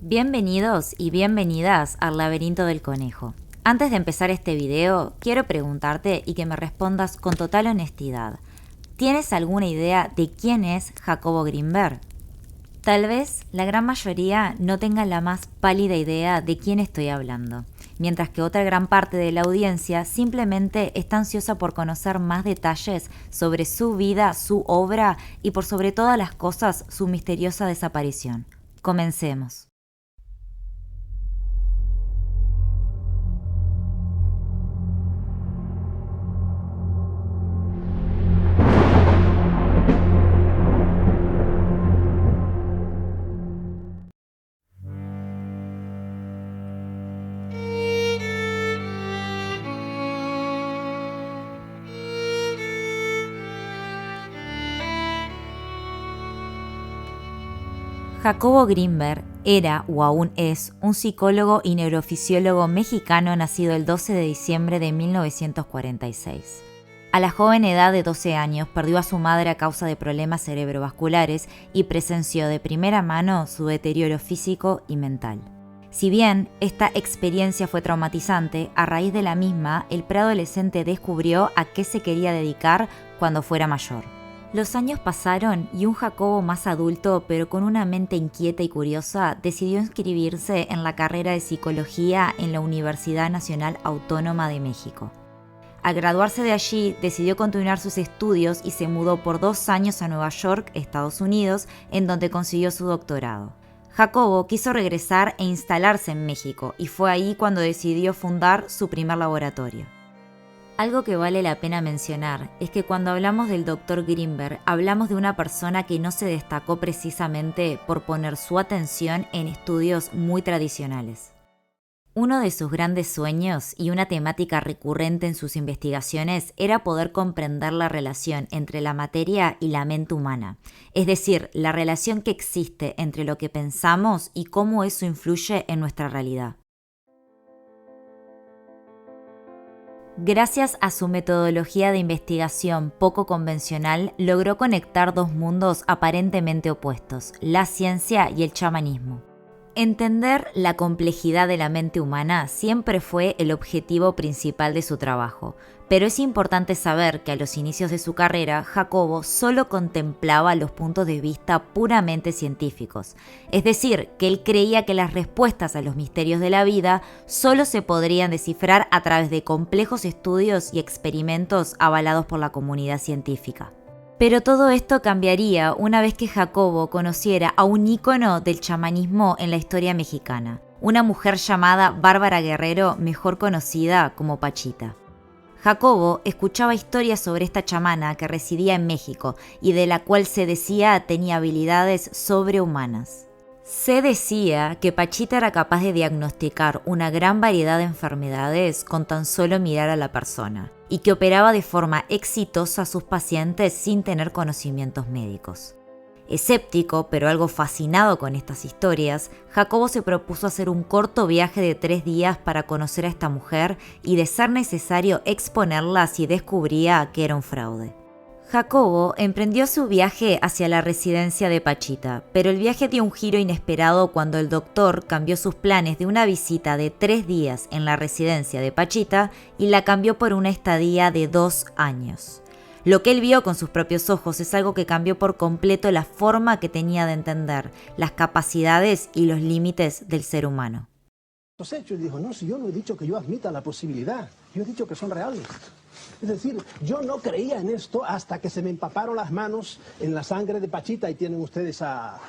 Bienvenidos y bienvenidas al laberinto del conejo. Antes de empezar este video, quiero preguntarte y que me respondas con total honestidad. ¿Tienes alguna idea de quién es Jacobo Grinberg? Tal vez la gran mayoría no tenga la más pálida idea de quién estoy hablando, mientras que otra gran parte de la audiencia simplemente está ansiosa por conocer más detalles sobre su vida, su obra y por sobre todas las cosas su misteriosa desaparición. Comencemos. Jacobo Grinberg era, o aún es, un psicólogo y neurofisiólogo mexicano nacido el 12 de diciembre de 1946. A la joven edad de 12 años perdió a su madre a causa de problemas cerebrovasculares y presenció de primera mano su deterioro físico y mental. Si bien esta experiencia fue traumatizante, a raíz de la misma, el preadolescente descubrió a qué se quería dedicar cuando fuera mayor. Los años pasaron y un Jacobo más adulto, pero con una mente inquieta y curiosa, decidió inscribirse en la carrera de psicología en la Universidad Nacional Autónoma de México. Al graduarse de allí, decidió continuar sus estudios y se mudó por 2 años a Nueva York, Estados Unidos, en donde consiguió su doctorado. Jacobo quiso regresar e instalarse en México, y fue ahí cuando decidió fundar su primer laboratorio. Algo que vale la pena mencionar es que cuando hablamos del Dr. Grinberg, hablamos de una persona que no se destacó precisamente por poner su atención en estudios muy tradicionales. Uno de sus grandes sueños y una temática recurrente en sus investigaciones era poder comprender la relación entre la materia y la mente humana, es decir, la relación que existe entre lo que pensamos y cómo eso influye en nuestra realidad. Gracias a su metodología de investigación poco convencional, logró conectar dos mundos aparentemente opuestos, la ciencia y el chamanismo. Entender la complejidad de la mente humana siempre fue el objetivo principal de su trabajo, pero es importante saber que a los inicios de su carrera, Jacobo solo contemplaba los puntos de vista puramente científicos, es decir, que él creía que las respuestas a los misterios de la vida solo se podrían descifrar a través de complejos estudios y experimentos avalados por la comunidad científica. Pero todo esto cambiaría una vez que Jacobo conociera a un ícono del chamanismo en la historia mexicana, una mujer llamada Bárbara Guerrero, mejor conocida como Pachita. Jacobo escuchaba historias sobre esta chamana que residía en México y de la cual se decía tenía habilidades sobrehumanas. Se decía que Pachita era capaz de diagnosticar una gran variedad de enfermedades con tan solo mirar a la persona, y que operaba de forma exitosa a sus pacientes sin tener conocimientos médicos. Escéptico, pero algo fascinado con estas historias, Jacobo se propuso hacer un corto viaje de 3 días para conocer a esta mujer y, de ser necesario, exponerla si descubría que era un fraude. Jacobo emprendió su viaje hacia la residencia de Pachita, pero el viaje dio un giro inesperado cuando el doctor cambió sus planes de una visita de 3 días en la residencia de Pachita y la cambió por una estadía de 2 años. Lo que él vio con sus propios ojos es algo que cambió por completo la forma que tenía de entender las capacidades y los límites del ser humano. Los hechos, dijo, no, si yo no he dicho que yo admita la posibilidad, yo he dicho que son reales. Es decir, yo no creía en esto hasta que se me empaparon las manos en la sangre de Pachita, y tienen ustedes a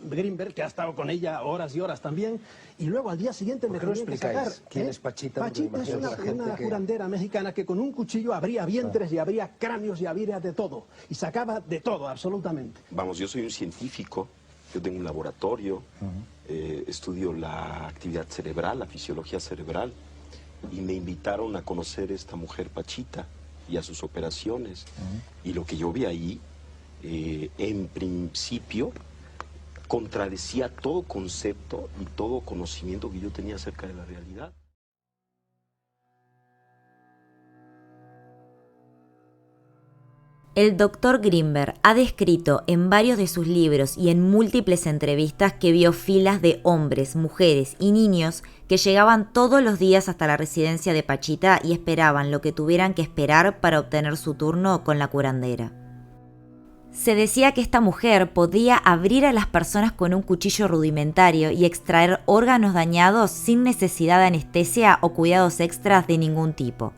Grinberg, que ha estado con ella horas y horas también, y luego al día siguiente me tenían que sacar. ¿Quién es Pachita? Pachita es una curandera mexicana que con un cuchillo abría vientres y abría cráneos y abría de todo, y sacaba de todo, absolutamente. Vamos, yo soy un científico, yo tengo un laboratorio, estudio la actividad cerebral, la fisiología cerebral, y me invitaron a conocer a esta mujer Pachita y a sus operaciones. Y lo que yo vi ahí, en principio, contradecía todo concepto y todo conocimiento que yo tenía acerca de la realidad. El Dr. Grimberg ha descrito en varios de sus libros y en múltiples entrevistas que vio filas de hombres, mujeres y niños que llegaban todos los días hasta la residencia de Pachita y esperaban lo que tuvieran que esperar para obtener su turno con la curandera. Se decía que esta mujer podía abrir a las personas con un cuchillo rudimentario y extraer órganos dañados sin necesidad de anestesia o cuidados extras de ningún tipo.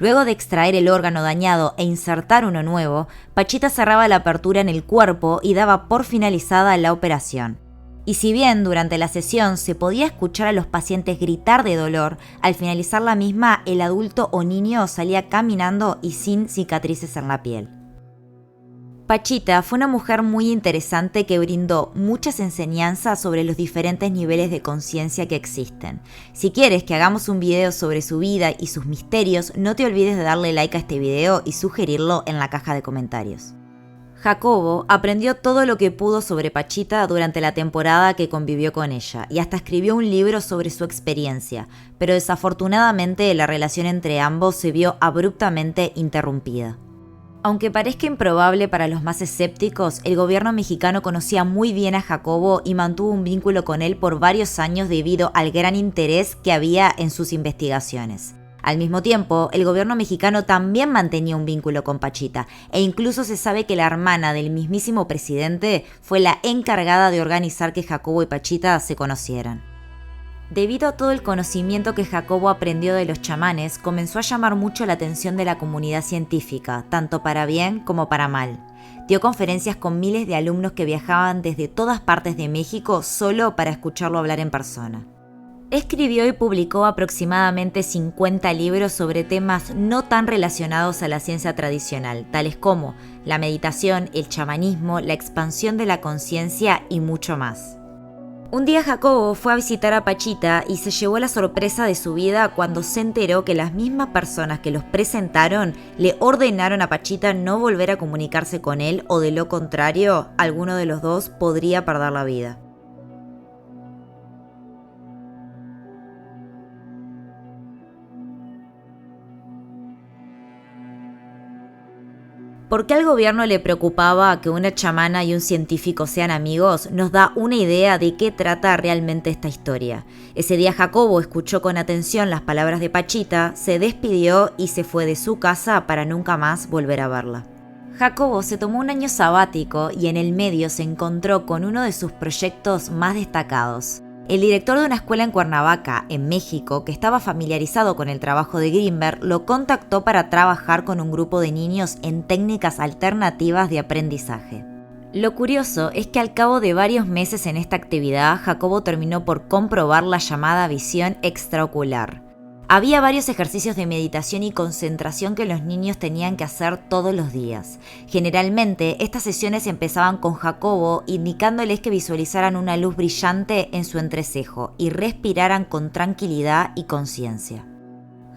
Luego de extraer el órgano dañado e insertar uno nuevo, Pachita cerraba la apertura en el cuerpo y daba por finalizada la operación. Y si bien durante la sesión se podía escuchar a los pacientes gritar de dolor, al finalizar la misma el adulto o niño salía caminando y sin cicatrices en la piel. Pachita fue una mujer muy interesante que brindó muchas enseñanzas sobre los diferentes niveles de conciencia que existen. Si quieres que hagamos un video sobre su vida y sus misterios, no te olvides de darle like a este video y sugerirlo en la caja de comentarios. Jacobo aprendió todo lo que pudo sobre Pachita durante la temporada que convivió con ella y hasta escribió un libro sobre su experiencia, pero desafortunadamente la relación entre ambos se vio abruptamente interrumpida. Aunque parezca improbable para los más escépticos, el gobierno mexicano conocía muy bien a Jacobo y mantuvo un vínculo con él por varios años debido al gran interés que había en sus investigaciones. Al mismo tiempo, el gobierno mexicano también mantenía un vínculo con Pachita, e incluso se sabe que la hermana del mismísimo presidente fue la encargada de organizar que Jacobo y Pachita se conocieran. Debido a todo el conocimiento que Jacobo aprendió de los chamanes, comenzó a llamar mucho la atención de la comunidad científica, tanto para bien como para mal. Dio conferencias con miles de alumnos que viajaban desde todas partes de México solo para escucharlo hablar en persona. Escribió y publicó aproximadamente 50 libros sobre temas no tan relacionados a la ciencia tradicional, tales como la meditación, el chamanismo, la expansión de la conciencia y mucho más. Un día Jacobo fue a visitar a Pachita y se llevó la sorpresa de su vida cuando se enteró que las mismas personas que los presentaron le ordenaron a Pachita no volver a comunicarse con él o de lo contrario, alguno de los dos podría perder la vida. ¿Por qué al gobierno le preocupaba que una chamana y un científico sean amigos? Nos da una idea de qué trata realmente esta historia. Ese día Jacobo escuchó con atención las palabras de Pachita, se despidió y se fue de su casa para nunca más volver a verla. Jacobo se tomó un año sabático y en el medio se encontró con uno de sus proyectos más destacados. El director de una escuela en Cuernavaca, en México, que estaba familiarizado con el trabajo de Grimberg, lo contactó para trabajar con un grupo de niños en técnicas alternativas de aprendizaje. Lo curioso es que al cabo de varios meses en esta actividad, Jacobo terminó por comprobar la llamada visión extraocular. Había varios ejercicios de meditación y concentración que los niños tenían que hacer todos los días. Generalmente, estas sesiones empezaban con Jacobo indicándoles que visualizaran una luz brillante en su entrecejo y respiraran con tranquilidad y conciencia.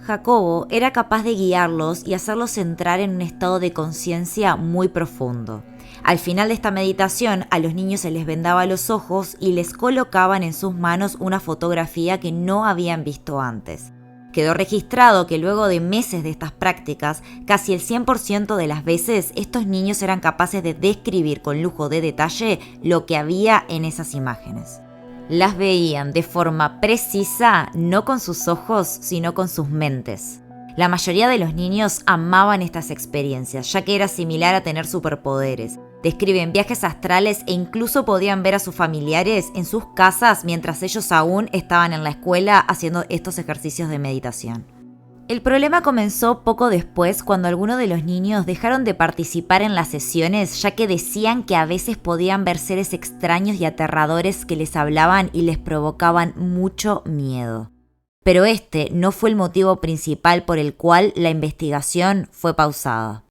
Jacobo era capaz de guiarlos y hacerlos entrar en un estado de conciencia muy profundo. Al final de esta meditación, a los niños se les vendaba los ojos y les colocaban en sus manos una fotografía que no habían visto antes. Quedó registrado que luego de meses de estas prácticas, casi el 100% de las veces estos niños eran capaces de describir con lujo de detalle lo que había en esas imágenes. Las veían de forma precisa, no con sus ojos, sino con sus mentes. La mayoría de los niños amaban estas experiencias, ya que era similar a tener superpoderes. Describen viajes astrales e incluso podían ver a sus familiares en sus casas mientras ellos aún estaban en la escuela haciendo estos ejercicios de meditación. El problema comenzó poco después cuando algunos de los niños dejaron de participar en las sesiones, ya que decían que a veces podían ver seres extraños y aterradores que les hablaban y les provocaban mucho miedo. Pero este no fue el motivo principal por el cual la investigación fue pausada.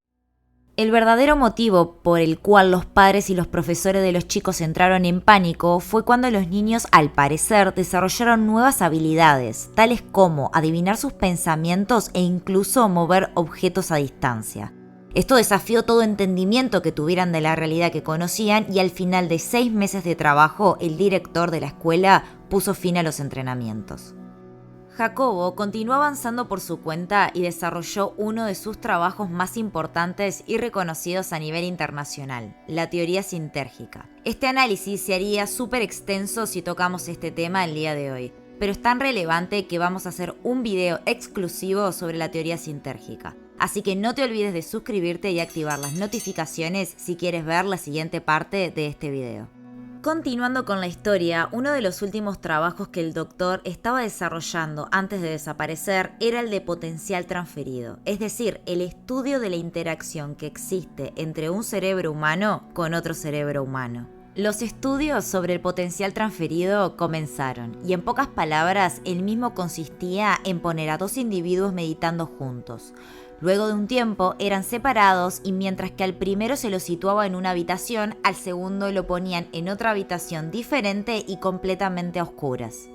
El verdadero motivo por el cual los padres y los profesores de los chicos entraron en pánico fue cuando los niños, al parecer, desarrollaron nuevas habilidades, tales como adivinar sus pensamientos e incluso mover objetos a distancia. Esto desafió todo entendimiento que tuvieran de la realidad que conocían y al final de 6 meses de trabajo, el director de la escuela puso fin a los entrenamientos. Jacobo continuó avanzando por su cuenta y desarrolló uno de sus trabajos más importantes y reconocidos a nivel internacional, la teoría sintérgica. Este análisis se haría súper extenso si tocamos este tema el día de hoy, pero es tan relevante que vamos a hacer un video exclusivo sobre la teoría sintérgica. Así que no te olvides de suscribirte y activar las notificaciones si quieres ver la siguiente parte de este video. Continuando con la historia, uno de los últimos trabajos que el doctor estaba desarrollando antes de desaparecer era el de potencial transferido, es decir, el estudio de la interacción que existe entre un cerebro humano con otro cerebro humano. Los estudios sobre el potencial transferido comenzaron, y en pocas palabras, el mismo consistía en poner a dos individuos meditando juntos. Luego de un tiempo eran separados y mientras que al primero se lo situaba en una habitación, al segundo lo ponían en otra habitación diferente y completamente a oscuras.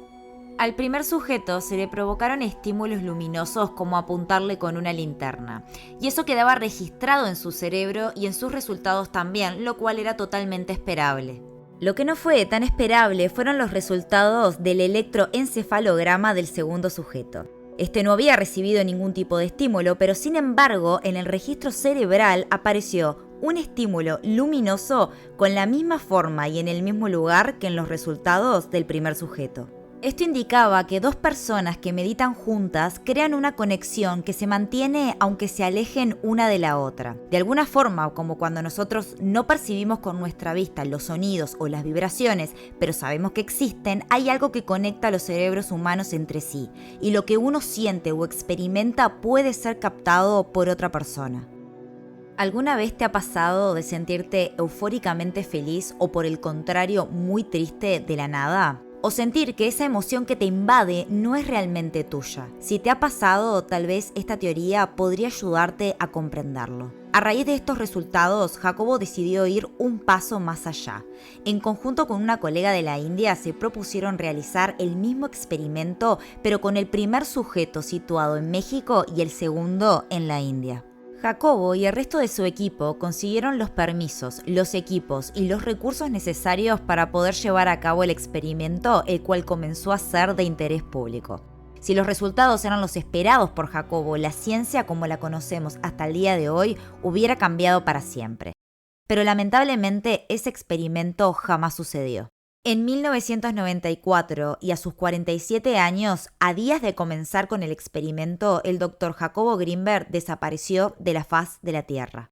Al primer sujeto se le provocaron estímulos luminosos como apuntarle con una linterna, y eso quedaba registrado en su cerebro y en sus resultados también, lo cual era totalmente esperable. Lo que no fue tan esperable fueron los resultados del electroencefalograma del segundo sujeto. Este no había recibido ningún tipo de estímulo, pero sin embargo, en el registro cerebral apareció un estímulo luminoso con la misma forma y en el mismo lugar que en los resultados del primer sujeto. Esto indicaba que dos personas que meditan juntas crean una conexión que se mantiene aunque se alejen una de la otra. De alguna forma, como cuando nosotros no percibimos con nuestra vista los sonidos o las vibraciones, pero sabemos que existen, hay algo que conecta a los cerebros humanos entre sí, y lo que uno siente o experimenta puede ser captado por otra persona. ¿Alguna vez te ha pasado de sentirte eufóricamente feliz o por el contrario muy triste de la nada? O sentir que esa emoción que te invade no es realmente tuya. Si te ha pasado, tal vez esta teoría podría ayudarte a comprenderlo. A raíz de estos resultados, Jacobo decidió ir un paso más allá. En conjunto con una colega de la India, se propusieron realizar el mismo experimento, pero con el primer sujeto situado en México y el segundo en la India. Jacobo y el resto de su equipo consiguieron los permisos, los equipos y los recursos necesarios para poder llevar a cabo el experimento, el cual comenzó a ser de interés público. Si los resultados eran los esperados por Jacobo, la ciencia como la conocemos hasta el día de hoy hubiera cambiado para siempre. Pero lamentablemente ese experimento jamás sucedió. En 1994, y a sus 47 años, a días de comenzar con el experimento, el Dr. Jacobo Grinberg desapareció de la faz de la Tierra.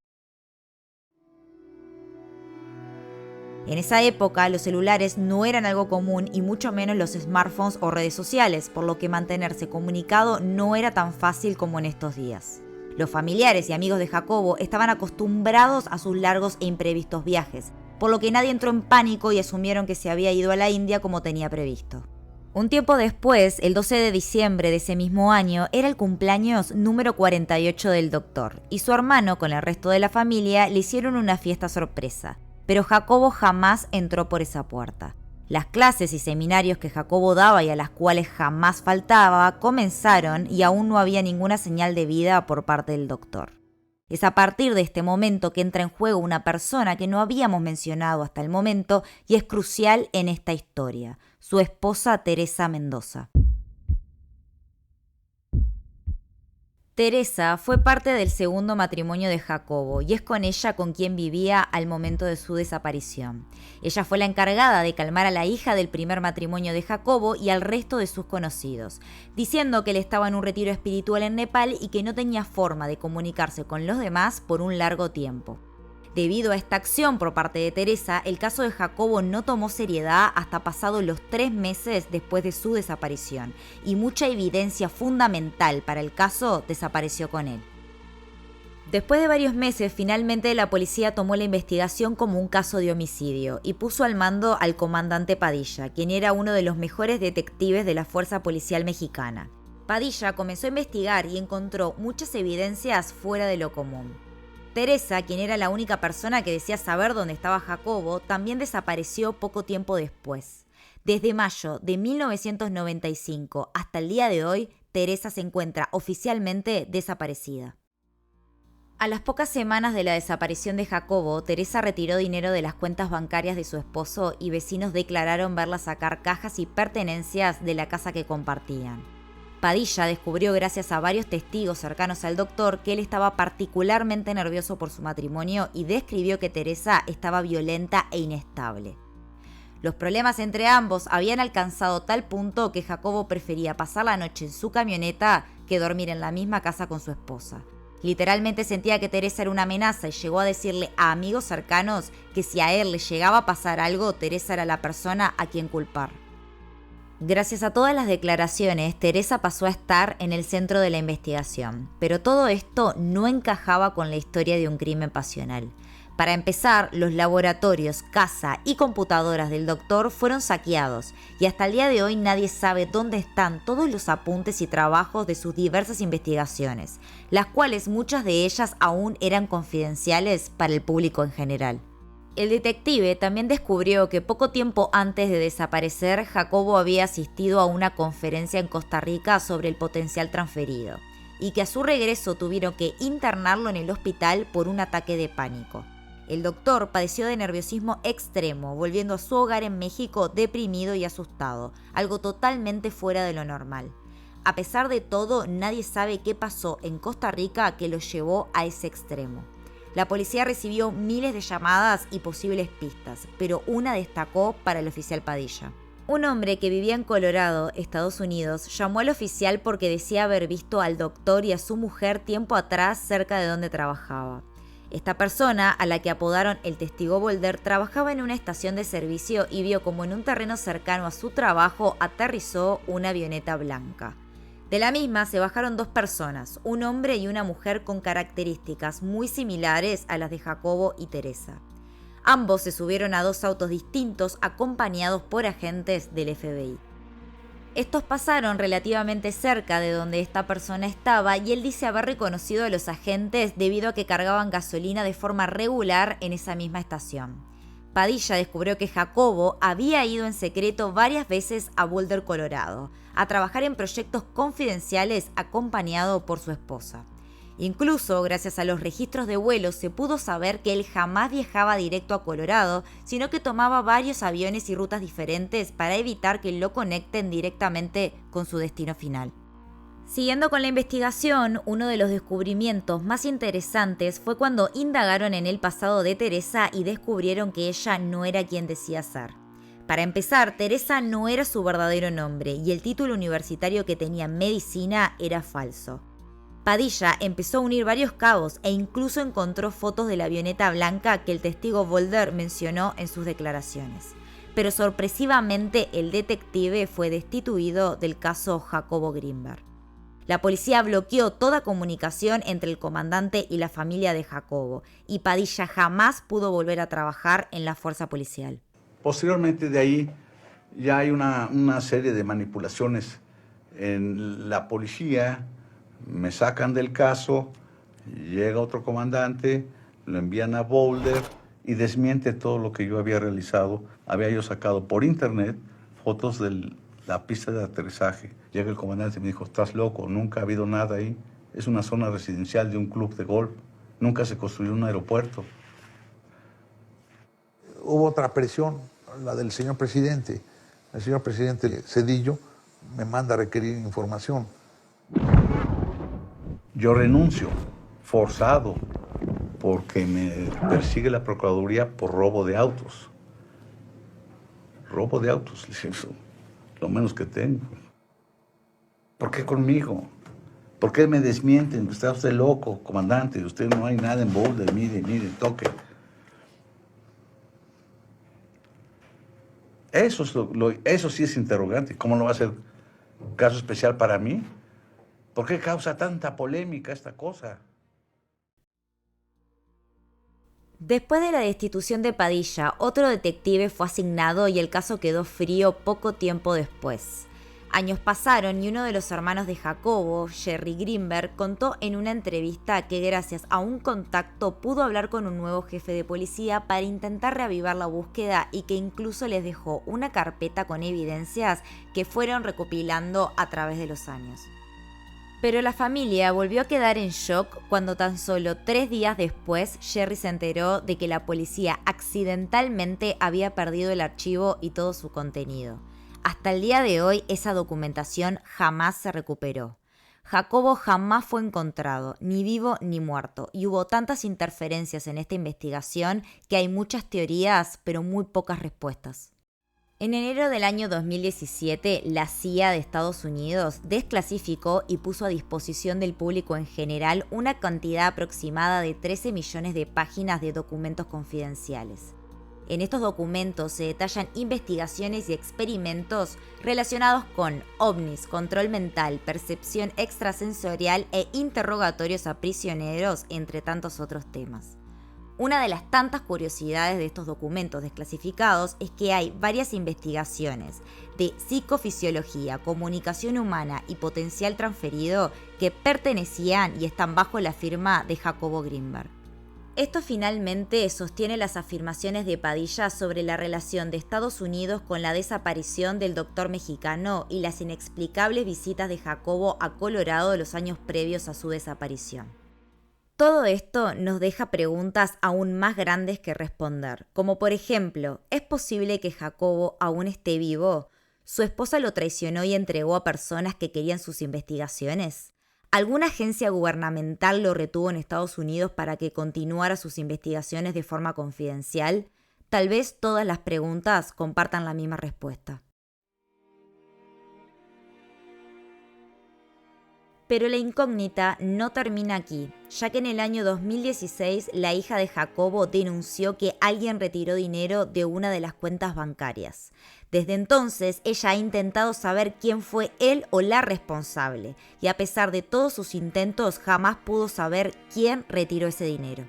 En esa época, los celulares no eran algo común y mucho menos los smartphones o redes sociales, por lo que mantenerse comunicado no era tan fácil como en estos días. Los familiares y amigos de Jacobo estaban acostumbrados a sus largos e imprevistos viajes, por lo que nadie entró en pánico y asumieron que se había ido a la India como tenía previsto. Un tiempo después, el 12 de diciembre de ese mismo año, era el cumpleaños número 48 del doctor, y su hermano con el resto de la familia le hicieron una fiesta sorpresa, pero Jacobo jamás entró por esa puerta. Las clases y seminarios que Jacobo daba y a las cuales jamás faltaba comenzaron y aún no había ninguna señal de vida por parte del doctor. Es a partir de este momento que entra en juego una persona que no habíamos mencionado hasta el momento y es crucial en esta historia, su esposa Teresa Mendoza. Teresa fue parte del segundo matrimonio de Jacobo y es con ella con quien vivía al momento de su desaparición. Ella fue la encargada de calmar a la hija del primer matrimonio de Jacobo y al resto de sus conocidos, diciendo que él estaba en un retiro espiritual en Nepal y que no tenía forma de comunicarse con los demás por un largo tiempo. Debido a esta acción por parte de Teresa, el caso de Jacobo no tomó seriedad hasta pasados los 3 meses después de su desaparición, y mucha evidencia fundamental para el caso desapareció con él. Después de varios meses, finalmente la policía tomó la investigación como un caso de homicidio y puso al mando al comandante Padilla, quien era uno de los mejores detectives de la Fuerza Policial Mexicana. Padilla comenzó a investigar y encontró muchas evidencias fuera de lo común. Teresa, quien era la única persona que decía saber dónde estaba Jacobo, también desapareció poco tiempo después. Desde mayo de 1995 hasta el día de hoy, Teresa se encuentra oficialmente desaparecida. A las pocas semanas de la desaparición de Jacobo, Teresa retiró dinero de las cuentas bancarias de su esposo y vecinos declararon verla sacar cajas y pertenencias de la casa que compartían. Padilla descubrió gracias a varios testigos cercanos al doctor que él estaba particularmente nervioso por su matrimonio y describió que Teresa estaba violenta e inestable. Los problemas entre ambos habían alcanzado tal punto que Jacobo prefería pasar la noche en su camioneta que dormir en la misma casa con su esposa. Literalmente sentía que Teresa era una amenaza y llegó a decirle a amigos cercanos que si a él le llegaba a pasar algo, Teresa era la persona a quien culpar. Gracias a todas las declaraciones, Teresa pasó a estar en el centro de la investigación, pero todo esto no encajaba con la historia de un crimen pasional. Para empezar, los laboratorios, casa y computadoras del doctor fueron saqueados y hasta el día de hoy nadie sabe dónde están todos los apuntes y trabajos de sus diversas investigaciones, las cuales muchas de ellas aún eran confidenciales para el público en general. El detective también descubrió que poco tiempo antes de desaparecer, Jacobo había asistido a una conferencia en Costa Rica sobre el potencial transferido y que a su regreso tuvieron que internarlo en el hospital por un ataque de pánico. El doctor padeció de nerviosismo extremo, volviendo a su hogar en México deprimido y asustado, algo totalmente fuera de lo normal. A pesar de todo, nadie sabe qué pasó en Costa Rica que lo llevó a ese extremo. La policía recibió miles de llamadas y posibles pistas, pero una destacó para el oficial Padilla. Un hombre que vivía en Colorado, Estados Unidos, llamó al oficial porque decía haber visto al doctor y a su mujer tiempo atrás cerca de donde trabajaba. Esta persona, a la que apodaron el testigo Boulder, trabajaba en una estación de servicio y vio como en un terreno cercano a su trabajo aterrizó una avioneta blanca. De la misma se bajaron dos personas, un hombre y una mujer con características muy similares a las de Jacobo y Teresa. Ambos se subieron a dos autos distintos acompañados por agentes del FBI. Estos pasaron relativamente cerca de donde esta persona estaba y él dice haber reconocido a los agentes debido a que cargaban gasolina de forma regular en esa misma estación. Padilla descubrió que Jacobo había ido en secreto varias veces a Boulder, Colorado, a trabajar en proyectos confidenciales acompañado por su esposa. Incluso, gracias a los registros de vuelo, se pudo saber que él jamás viajaba directo a Colorado, sino que tomaba varios aviones y rutas diferentes para evitar que lo conecten directamente con su destino final. Siguiendo con la investigación, uno de los descubrimientos más interesantes fue cuando indagaron en el pasado de Teresa y descubrieron que ella no era quien decía ser. Para empezar, Teresa no era su verdadero nombre y el título universitario que tenía en medicina era falso. Padilla empezó a unir varios cabos e incluso encontró fotos de la avioneta blanca que el testigo Boulder mencionó en sus declaraciones. Pero sorpresivamente el detective fue destituido del caso Jacobo Greenberg. La policía bloqueó toda comunicación entre el comandante y la familia de Jacobo, y Padilla jamás pudo volver a trabajar en la fuerza policial. Posteriormente de ahí ya hay una serie de manipulaciones en la policía, me sacan del caso, llega otro comandante, lo envían a Boulder y desmiente todo lo que yo había realizado. Había yo sacado por internet fotos de la pista de aterrizaje. Llega el comandante y me dijo, estás loco, nunca ha habido nada ahí. Es una zona residencial de un club de golf. Nunca se construyó un aeropuerto. Hubo otra presión, la del señor presidente. El señor presidente Zedillo me manda a requerir información. Yo renuncio, forzado, porque me persigue la Procuraduría por robo de autos. Robo de autos, lo menos que tengo. ¿Por qué conmigo? ¿Por qué me desmienten? Está usted loco, comandante, usted no hay nada en Boulder, mire, toque. Eso sí es interrogante. ¿Cómo no va a ser caso especial para mí? ¿Por qué causa tanta polémica esta cosa? Después de la destitución de Padilla, otro detective fue asignado y el caso quedó frío poco tiempo después. Años pasaron y uno de los hermanos de Jacobo, Jerry Greenberg, contó en una entrevista que gracias a un contacto pudo hablar con un nuevo jefe de policía para intentar reavivar la búsqueda y que incluso les dejó una carpeta con evidencias que fueron recopilando a través de los años. Pero la familia volvió a quedar en shock cuando tan solo 3 días después Jerry se enteró de que la policía accidentalmente había perdido el archivo y todo su contenido. Hasta el día de hoy, esa documentación jamás se recuperó. Jacobo jamás fue encontrado, ni vivo ni muerto, y hubo tantas interferencias en esta investigación que hay muchas teorías, pero muy pocas respuestas. En enero del año 2017, la CIA de Estados Unidos desclasificó y puso a disposición del público en general una cantidad aproximada de 13 millones de páginas de documentos confidenciales. En estos documentos se detallan investigaciones y experimentos relacionados con ovnis, control mental, percepción extrasensorial e interrogatorios a prisioneros, entre tantos otros temas. Una de las tantas curiosidades de estos documentos desclasificados es que hay varias investigaciones de psicofisiología, comunicación humana y potencial transferido que pertenecían y están bajo la firma de Jacobo Greenberg. Esto finalmente sostiene las afirmaciones de Padilla sobre la relación de Estados Unidos con la desaparición del doctor mexicano y las inexplicables visitas de Jacobo a Colorado los años previos a su desaparición. Todo esto nos deja preguntas aún más grandes que responder, como por ejemplo, ¿es posible que Jacobo aún esté vivo? ¿Su esposa lo traicionó y entregó a personas que querían sus investigaciones? ¿Alguna agencia gubernamental lo retuvo en Estados Unidos para que continuara sus investigaciones de forma confidencial? Tal vez todas las preguntas compartan la misma respuesta. Pero la incógnita no termina aquí, ya que en el año 2016 la hija de Jacobo denunció que alguien retiró dinero de una de las cuentas bancarias. Desde entonces, ella ha intentado saber quién fue él o la responsable, y a pesar de todos sus intentos, jamás pudo saber quién retiró ese dinero.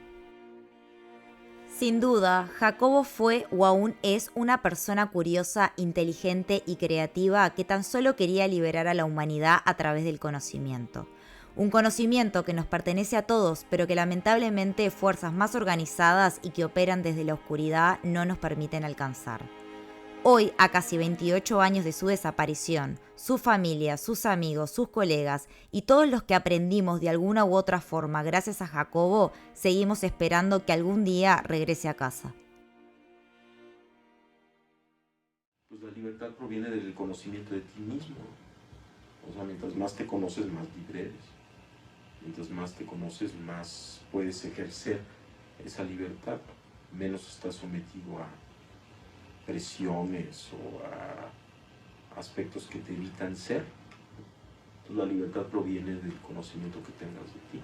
Sin duda, Jacobo fue o aún es una persona curiosa, inteligente y creativa que tan solo quería liberar a la humanidad a través del conocimiento. Un conocimiento que nos pertenece a todos, pero que lamentablemente fuerzas más organizadas y que operan desde la oscuridad no nos permiten alcanzar. Hoy, a casi 28 años de su desaparición, su familia, sus amigos, sus colegas y todos los que aprendimos de alguna u otra forma gracias a Jacobo, seguimos esperando que algún día regrese a casa. Pues la libertad proviene del conocimiento de ti mismo. O sea, mientras más te conoces, más libre eres. Mientras más te conoces, más puedes ejercer esa libertad. Menos estás sometido a presiones o a aspectos que te evitan ser. Entonces la libertad proviene del conocimiento que tengas de ti.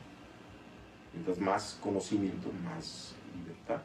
Mientras más conocimiento, más libertad.